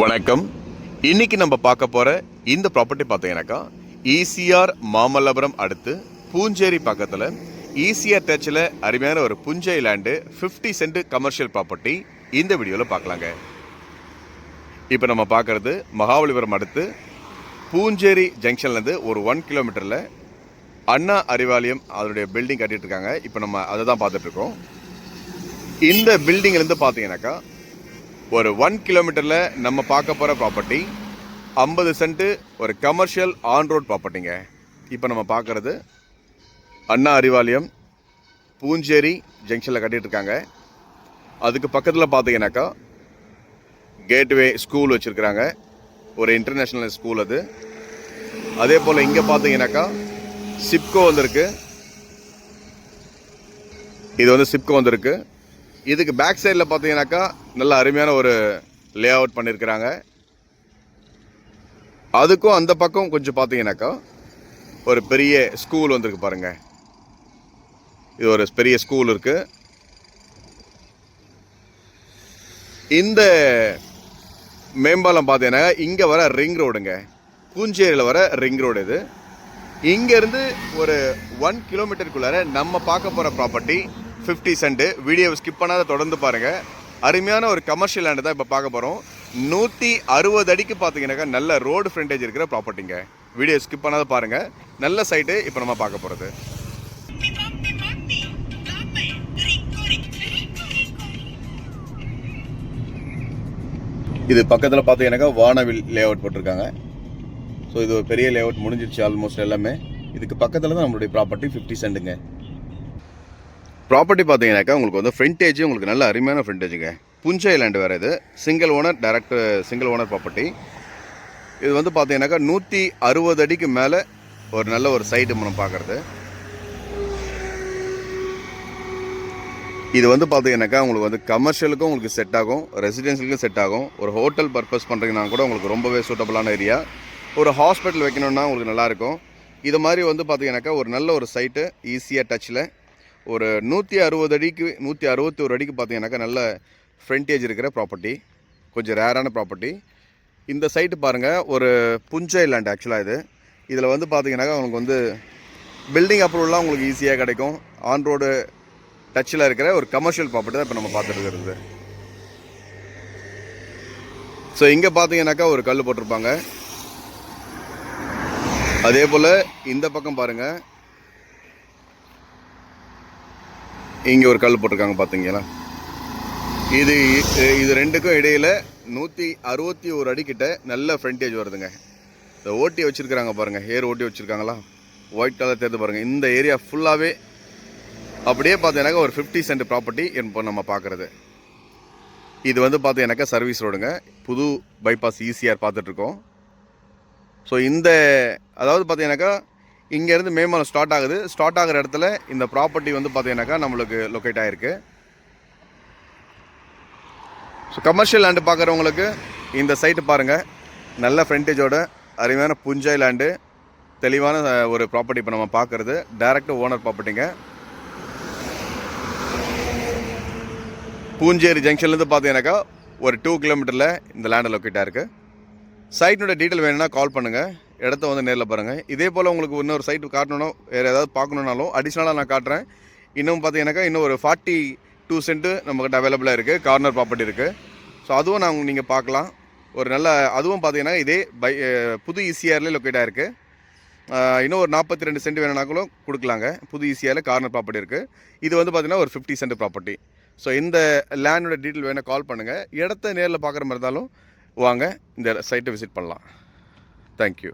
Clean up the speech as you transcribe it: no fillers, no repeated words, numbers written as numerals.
வணக்கம். இன்னைக்கு நம்ம பார்க்க போற இந்த ப்ராப்பர்ட்டி பார்த்தீங்கன்னாக்கா ஈசிஆர் மாமல்லபுரம் அடுத்து பூஞ்சேரி பக்கத்தில் ஈசிஆர் டச்சில் அருமையான ஒரு புஞ்சை லேண்டு 50 சென்ட் கமர்ஷியல் ப்ராப்பர்ட்டி இந்த வீடியோவில் பார்க்கலாங்க. இப்போ நம்ம பார்க்குறது மகாபலிபுரம் அடுத்து பூஞ்சேரி ஜங்ஷன்லேருந்து ஒரு 1 கிலோமீட்டரில் அண்ணா அறிவாலயம் அதனுடைய பில்டிங் கட்டிட்டு இருக்காங்க. இப்போ நம்ம அதை தான் பார்த்துட்ருக்கோம். இந்த பில்டிங்லேருந்து பார்த்தீங்கன்னாக்கா ஒரு 1 கிலோமீட்டரில் நம்ம பார்க்க போகிற ப்ராப்பர்ட்டி 50 சென்ட் ஒரு கமர்ஷியல் ஆன் ரோட் ப்ராப்பர்ட்டிங்க. இப்போ நம்ம பார்க்குறது அண்ணா அறிவாலயம் பூஞ்சேரி ஜங்ஷனில் கட்டிகிட்டு இருக்காங்க. அதுக்கு பக்கத்தில் பார்த்தீங்கன்னாக்கா கேட்வே ஸ்கூல் வச்சுருக்குறாங்க, ஒரு இன்டர்நேஷ்னல் ஸ்கூல் அது. அதே போல் இங்கே பார்த்தீங்கன்னாக்கா சிப்கோ வந்திருக்கு. இது வந்து சிப்கோ வந்திருக்கு. இதுக்கு பேக் சைடில் பார்த்தீங்கன்னாக்கா நல்ல அருமையான ஒரு லே அவுட் பண்ணியிருக்கிறாங்க. அதுக்கும் அந்த பக்கம் கொஞ்சம் பார்த்தீங்கன்னாக்கா ஒரு பெரிய ஸ்கூல் வந்திருக்கு பாருங்க. இது ஒரு பெரிய ஸ்கூல் இருக்கு. இந்த மேம்பாலம் பார்த்தீங்கன்னா இங்கே வர ரிங் ரோடுங்க, பூஞ்சேரியில் வர ரிங் ரோடு. இது இங்கேருந்து ஒரு 1 கிலோமீட்டருக்குள்ளார நம்ம பார்க்க போகிற ப்ராப்பர்ட்டி 50 சென்ட். வீடியோவை ஸ்கிப் பண்ணாத தொடர்ந்து பாருங்கள். அருமையான ஒரு கமர்ஷியல் லேண்டு தான் இப்போ பார்க்க போகிறோம். 160 அடிக்கு பார்த்தீங்கன்னாக்கா நல்ல ரோடு ஃப்ரண்டேஜ் இருக்கிற ப்ராப்பர்ட்டிங்க. வீடியோ ஸ்கிப் பண்ணாத பாருங்கள். நல்ல சைட்டு இப்போ நம்ம பார்க்க போகிறது. இது பக்கத்தில் பார்த்தீங்கன்னாக்கா வானவில் லே அவுட் போட்டிருக்காங்க. ஸோ இது ஒரு பெரிய லே அவுட் முடிஞ்சிருச்சு ஆல்மோஸ்ட் எல்லாமே. இதுக்கு பக்கத்தில் தான் நம்மளுடைய ப்ராப்பர்ட்டி 50 சென்ட்டுங்க. ப்ராப்பர்ட்டி பார்த்தீங்கன்னாக்கா உங்களுக்கு வந்து ஃப்ரண்டேஜ் உங்களுக்கு நல்ல அருமையான ஃப்ரண்டேஜுங்க. புஞ்சை லேண்டு வேறு. இது single owner, direct single owner property. இது வந்து பார்த்தீங்கன்னாக்கா 160 அடிக்கு மேலே ஒரு நல்ல ஒரு சைட்டு நம்ம பார்க்குறது. இது வந்து பார்த்தீங்கன்னாக்கா உங்களுக்கு வந்து கமர்ஷியலுக்கும் உங்களுக்கு செட் ஆகும், ரெசிடென்ஷியலுக்கும் செட் ஆகும். ஒரு ஹோட்டல் பர்பஸ் பண்ணுறீங்கன்னா கூட உங்களுக்கு ரொம்பவே சூட்டபுளான ஏரியா. ஒரு ஹாஸ்பிட்டல் வைக்கணுன்னா உங்களுக்கு நல்லாயிருக்கும். இது மாதிரி வந்து பார்த்தீங்கன்னாக்கா ஒரு நல்ல ஒரு சைட்டு ஈஸியாக டச்சில் ஒரு 160 அடிக்கு 161 அடிக்கு பார்த்தீங்கன்னாக்கா நல்ல ஃப்ரண்டேஜ் இருக்கிற ப்ராப்பர்ட்டி. கொஞ்சம் ரேரான ப்ராப்பர்ட்டி. இந்த சைட்டு பாருங்கள், ஒரு புஞ்சை லேண்ட் ஆக்சுவலாக இது. இதில் வந்து பார்த்தீங்கன்னாக்கா உங்களுக்கு வந்து பில்டிங் அப்ரூவல்லாம் உங்களுக்கு ஈஸியாக கிடைக்கும். ஆன் ரோடு டச்சில் இருக்கிற ஒரு கமர்ஷியல் ப்ராப்பர்ட்டி தான் இப்போ நம்ம பார்த்துட்டு இருக்கிறது. ஸோ இங்கே பார்த்தீங்கன்னாக்கா ஒரு கல் போட்டிருப்பாங்க. அதே போல் இந்த பக்கம் பாருங்கள், இங்கே ஒரு கல் போட்டிருக்காங்க பார்த்தீங்களா. இது ரெண்டுக்கும் இடையில் 161 அடிக்கிட்ட நல்ல ஃப்ரண்டேஜ் வருதுங்க. இந்த ஓட்டி வச்சுருக்கிறாங்க பாருங்கள், ஏர் ஓட்டி வச்சுருக்காங்களா, ஒயிட் கலர் தேர்ந்து பாருங்கள். இந்த ஏரியா ஃபுல்லாகவே அப்படியே பார்த்தீங்கன்னாக்கா ஒரு 50 சென்ட் ப்ராப்பர்ட்டி இப்போ நம்ம பார்க்குறது. இது வந்து பார்த்தீங்கன்னாக்கா சர்வீஸ் ரோடுங்க, புது பைபாஸ் ஈசிஆர் பார்த்துட்ருக்கோம். ஸோ இந்த அதாவது பார்த்தீங்கன்னாக்கா இங்கேருந்து மேம்பாலம் ஸ்டார்ட் ஆகுது. ஸ்டார்ட் ஆகிற இடத்துல இந்த ப்ராப்பர்ட்டி வந்து பார்த்தீங்கன்னாக்கா நம்மளுக்கு லொக்கேட் ஆகிருக்கு. ஸோ கமர்ஷியல் லேண்டு பார்க்குறவங்களுக்கு இந்த சைட்டு பாருங்கள், நல்ல ஃப்ரண்டேஜோட அருமையான புஞ்சை லேண்டு, தெளிவான ஒரு ப்ராப்பர்ட்டி இப்போ நம்ம பார்க்குறது. டைரக்ட் ஓனர் ப்ராப்பர்ட்டிங்க. பூஞ்சேரி ஜங்ஷன்லேருந்து பார்த்தீங்கன்னாக்கா ஒரு 2 கிலோமீட்டரில் இந்த லேண்டு லொக்கேட் ஆகிருக்கு. சைட்டினோட டீட்டெயில் வேணும்னா கால் பண்ணுங்கள், இடத்த வந்து நேரில் பாருங்கள். இதே போல் உங்களுக்கு இன்னொரு சைட்டு காட்டணும், வேறு ஏதாவது பார்க்கணுன்னாலும் அடிஷ்னலாக நான் காட்டுறேன். இன்னும் பார்த்தீங்கன்னாக்கா இன்னும் ஒரு 42 சென்ட்டு நம்மக்கிட்ட அவைலபிளாக இருக்குது. கார்னர் ப்ராப்பர்ட்டி இருக்குது. ஸோ அதுவும் நீங்கள் பார்க்கலாம். ஒரு நல்ல அதுவும் பார்த்தீங்கன்னா இதே புது ஈசிஆர்லேயே லொக்கேட் ஆகிருக்கு. இன்னும் ஒரு 42 சென்ட் வேணும்னாலும் கொடுக்கலாங்க. புது ஈசிஆரில் கார்னர் ப்ராப்பர்ட்டி இருக்குது. இது வந்து பார்த்தீங்கன்னா ஒரு 50 சென்ட் ப்ராப்பர்ட்டி. ஸோ இந்த லேண்டோட டீட்டெயில் வேணால் கால் பண்ணுங்கள். இடத்த நேரில் பார்க்குற மாதிரி இருந்தாலும் வாங்க, இந்த சைட்டை விசிட் பண்ணலாம். தேங்க்யூ.